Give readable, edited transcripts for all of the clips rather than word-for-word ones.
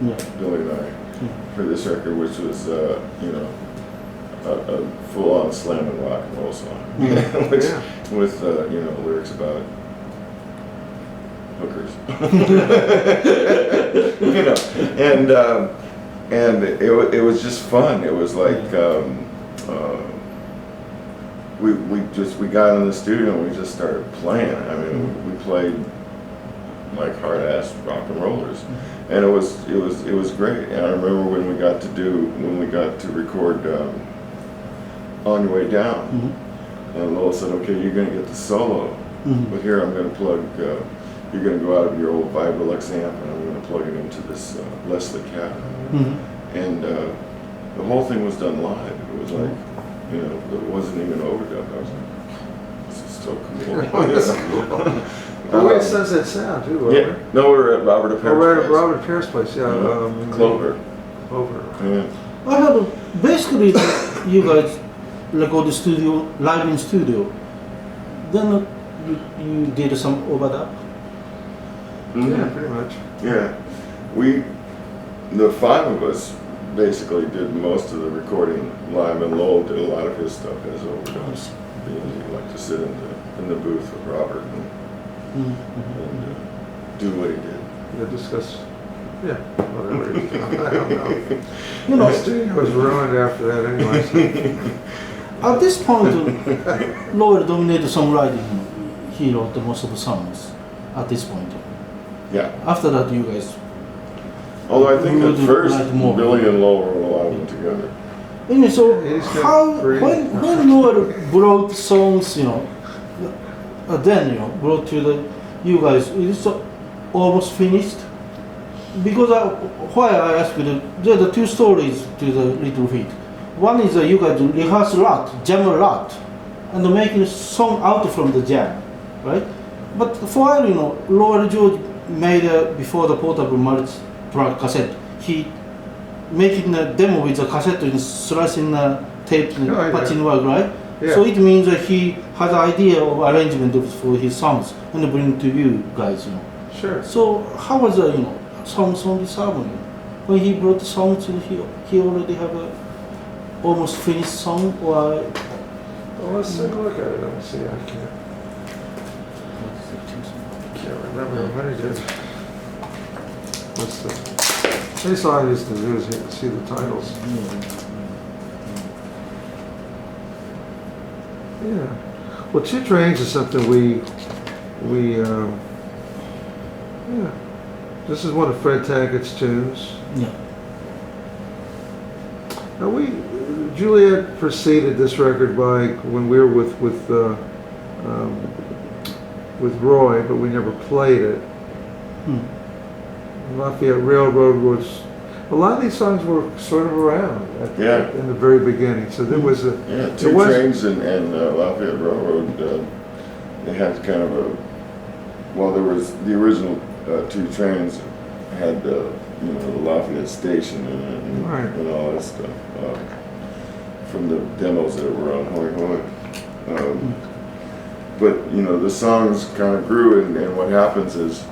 Billy and I, for this record, which was, you know, a full-on slam and rock and roll song, which, with, you know, lyrics about hookers, you know, and it was just fun. It was like we got in the studio and we just started playing. I mean, we played like hard-ass rock and rollers, and it was great. And I remember when we got to record On Your Way Down, and Lowell said, "Okay, you're going to get the solo, but here I'm going to plug." You're going to go out of your old Vibrolux amp and I'm going to plug it into this Leslie Cat. And the whole thing was done live. It was like, you know, it wasn't even overdubbed. I was like, this is so cool. The way Sunset Sound too, wasn't it? No, we were at Robert Appear's place. Robert Appear's place, Clover. Clover. Yeah. I have basically you guys record the studio, live in studio. Then you did some overdub. Yeah, pretty much. Yeah, the five of us basically did most of the recording live, and Lowell did a lot of his stuff as overdubs. He liked to sit in the booth with Robert and do what he did. Yeah, discuss. Yeah, whatever. I don't know. You know, The studio was ruined after that anyway. at this point, Lowell dominated songwriting. He wrote the most of the songs at this point. Yeah. After that, you guys. Although I think at first like more. Billy and Lowell wrote a lot of them together. Anyway, so when Lowell brought songs, you know, then you know brought to you guys, it's almost finished. Because why I asked you, there are the two stories to the Little Feat. One is you guys rehearse a lot, jam a lot, and making a song out from the jam, right? But for you know, Lowell George made before the portable multi-track cassette. He making a demo with a cassette and slicing tape and patching work, right? Yeah. So it means that he has an idea of arrangement for his songs and bring to you guys, you know. Sure. So how was the you know songs on this album? When he brought the songs, he already have a almost finished song, or Well, let's take a look at it. Let me see. I can't remember what he did. Let's see. Any song I used to do is see the titles. Yeah. Well, Two Trains is something yeah. This is one of Fred Taggart's tunes. yeah. Now Juliet preceded this record by when we were with Roy, but we never played it. Lafayette Railroad was. A lot of these songs were sort of around in the very beginning, so there was a Two Trains and Lafayette Railroad. They had kind of a there was the original Two Trains had the Lafayette Station and all that stuff from the demos that were on Hoy Hoy. But the songs kind of grew, and what happens is,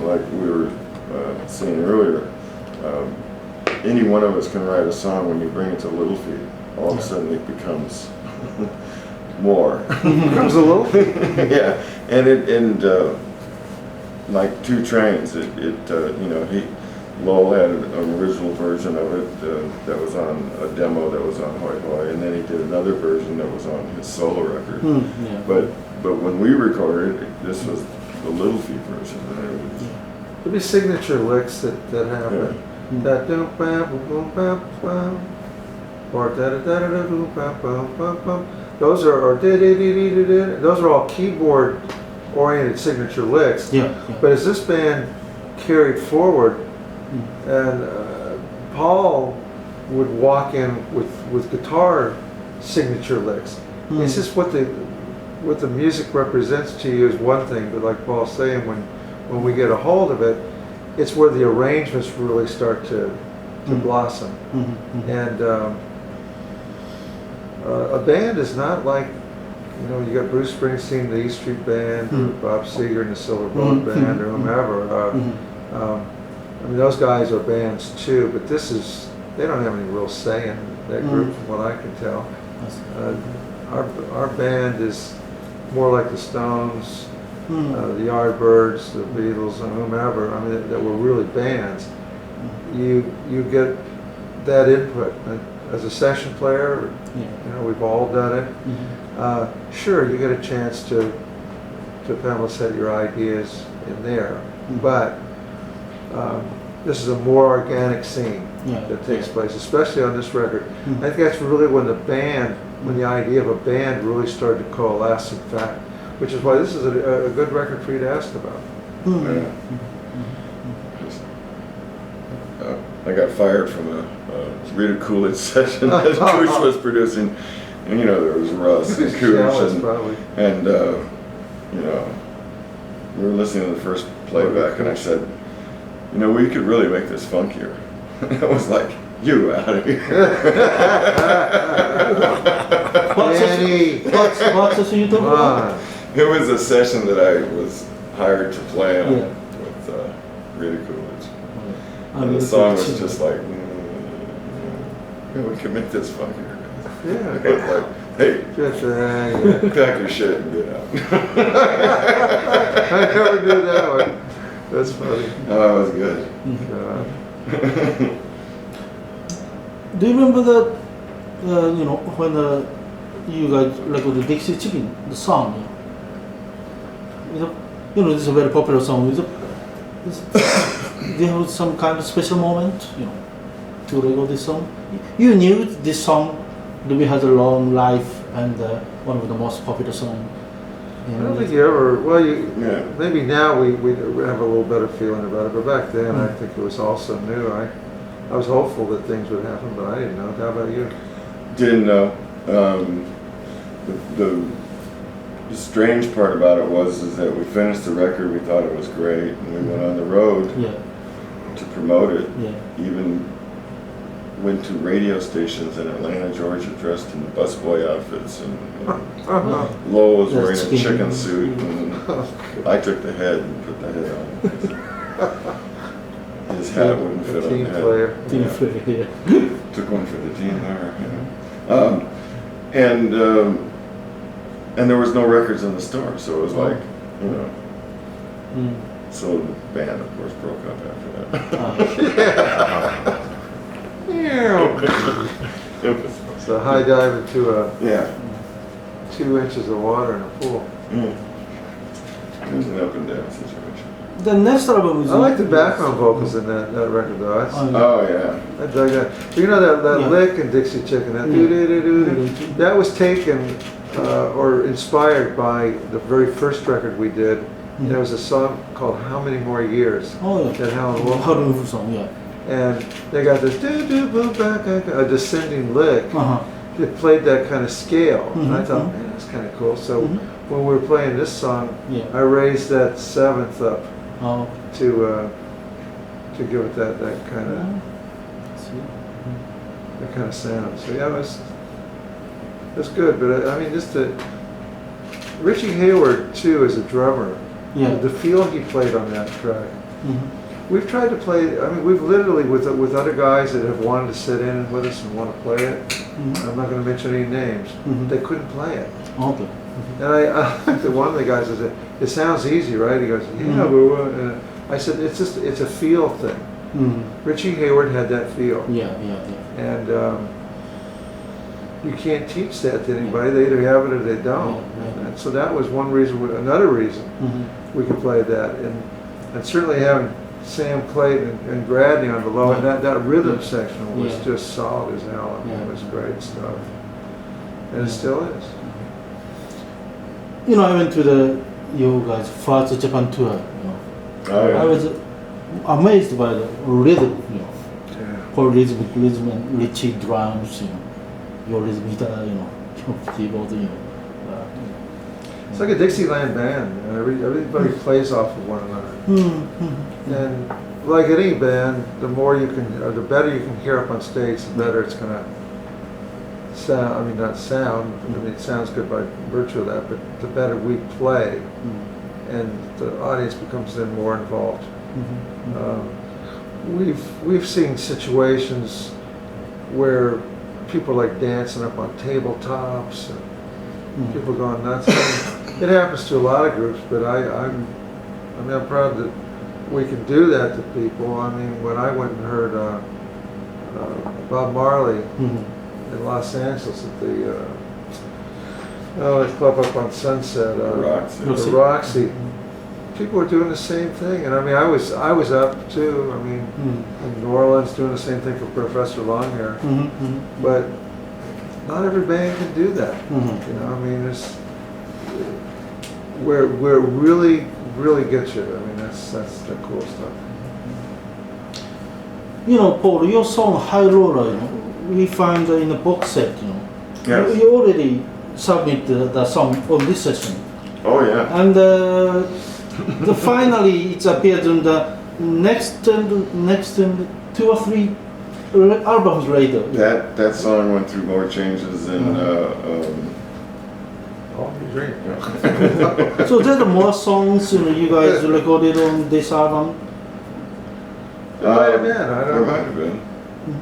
like we were saying earlier, any one of us can write a song. When you bring it to Little Feat, all of a sudden it becomes more. It becomes a little. Yeah, and like Two Trains, Lowell had an original version of it that was on a demo that was on Hoy Hoy, and then he did another version that was on his solo record. But when we recorded it, this was the Little Feat version. There'd be signature licks that happen. That doom bam boom bam bam, or da da da da boom bam bam bam bam. Those are those are all keyboard oriented signature licks. But as this band carried forward, and Paul would walk in with guitar signature licks. It's just what the music represents to you is one thing, but like Paul's saying, when we get a hold of it, it's where the arrangements really start to blossom. And a band is not like, you got Bruce Springsteen, the E Street Band, or Bob Seger and the Silver Bullet Band, or whomever. I mean, those guys are bands too, but they don't have any real say in that group from what I can tell. Our band is more like the Stones, the Yardbirds, the Beatles, and whomever. I mean, that were really bands. You get that input as a session player. You know, we've all done it. Sure, you get a chance to set your ideas in there, but this is a more organic scene that takes place, especially on this record. I think that's really when the idea of a band really started to coalesce, in fact, which is why this is a good record for you to ask about. I got fired from a Rita Coolidge session that Kush was producing, and you know, there was Russ and Kush, and you know, we were listening to the first playback, and I said, you know, we could really make this funkier. And I was like, you out of here. What session you talking about? It was a session that I was hired to play on with Rita Coolidge. And the song was just like, we could make this funkier. Yeah. Like, hey, pack your shit and get out. I never knew that one. That's funny. Oh, that was good. Do you remember that, you know, when you guys recorded the Dixie Chicken, the song? You know, this is a very popular song. Do you have some kind of special moment, you know, to record this song? You knew this song really has a long life and one of the most popular songs. I don't think you ever, maybe now we have a little better feeling about it, but back then I think it was all so new. I was hopeful that things would happen, but I didn't know. How about you? Didn't know. The strange part about it is that we finished the record, we thought it was great, and we went on the road to promote it. Even went to radio stations in Atlanta, Georgia, dressed in busboy outfits, and Lowell was wearing a chicken suit, and I took the head and put the head on. His hat wouldn't fit on the head. Team player. Took one for the team there. And there was no records in the store, so it was like, you know. So the band, of course, broke up after that. So high dive into 2 inches of water in a pool. It was an up and down situation. The next album is... I like the background vocals in that record though. Oh yeah. I dug that. You know that lick in Dixie Chicken, that doo-doo-doo-doo-doo, that was taken or inspired by the very first record we did. There was a song called How Many More Years that Helen Wolf song, and they got this a descending lick. They played that kind of scale, and I thought, man, that's kind of cool. So when we were playing this song, I raised that 7th up to give it that kind of sound. So yeah, it's good. But I mean, just Richie Hayward too as a drummer. The feel he played on that track. We've tried to play, I mean, we've literally, with other guys that have wanted to sit in with us and want to play it, I'm not going to mention any names, they couldn't play it. Okay. And I one of the guys said, it sounds easy, right? He goes, yeah, but I said, it's a feel thing. Richie Hayward had that feel. And you can't teach that to anybody. They either have it or they don't. And so that was one reason, another reason we could play that. And certainly having Sam Clayton and Gradney on the low, and that rhythm section was just solid as hell. I mean, it was great stuff. And it still is. You know, I went to you guys' first Japan tour. You know. I was amazed by the rhythm, you know. For rhythm and Richie drums, you know, your rhythm guitar, you know, keyboard, you know. It's like a Dixieland band. You know, everybody plays off of one another. And like any band, the more you can, or the better you can hear up on stage, the better it's going to sound. I mean, not sound. I mean, it sounds good by virtue of that, but the better we play, and the audience becomes then more involved. we've seen situations where people like dancing up on tabletops and people going nuts. It happens to a lot of groups, but I'm proud that we can do that to people. I mean, when I went and heard Bob Marley in Los Angeles at the club up on Sunset, Roxy. the Roxy. People were doing the same thing, and I mean, I was up too. I mean, in New Orleans doing the same thing for Professor Longhair, but not every band can do that. You know, I mean, it's where it really gets you. I mean, that's the cool stuff. You know, Paul, your song High Roller, you know, we find in the box set, you know. Yes. You already submitted the song on this session. Oh yeah. And finally it appeared in the next 2 or 3 albums later. That song went through more changes than All you dream. So there are more songs, you know, you guys recorded on this album. It might have been. I don't There know. might have been.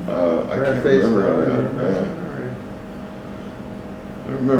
I Red can't Face, remember. Red I remember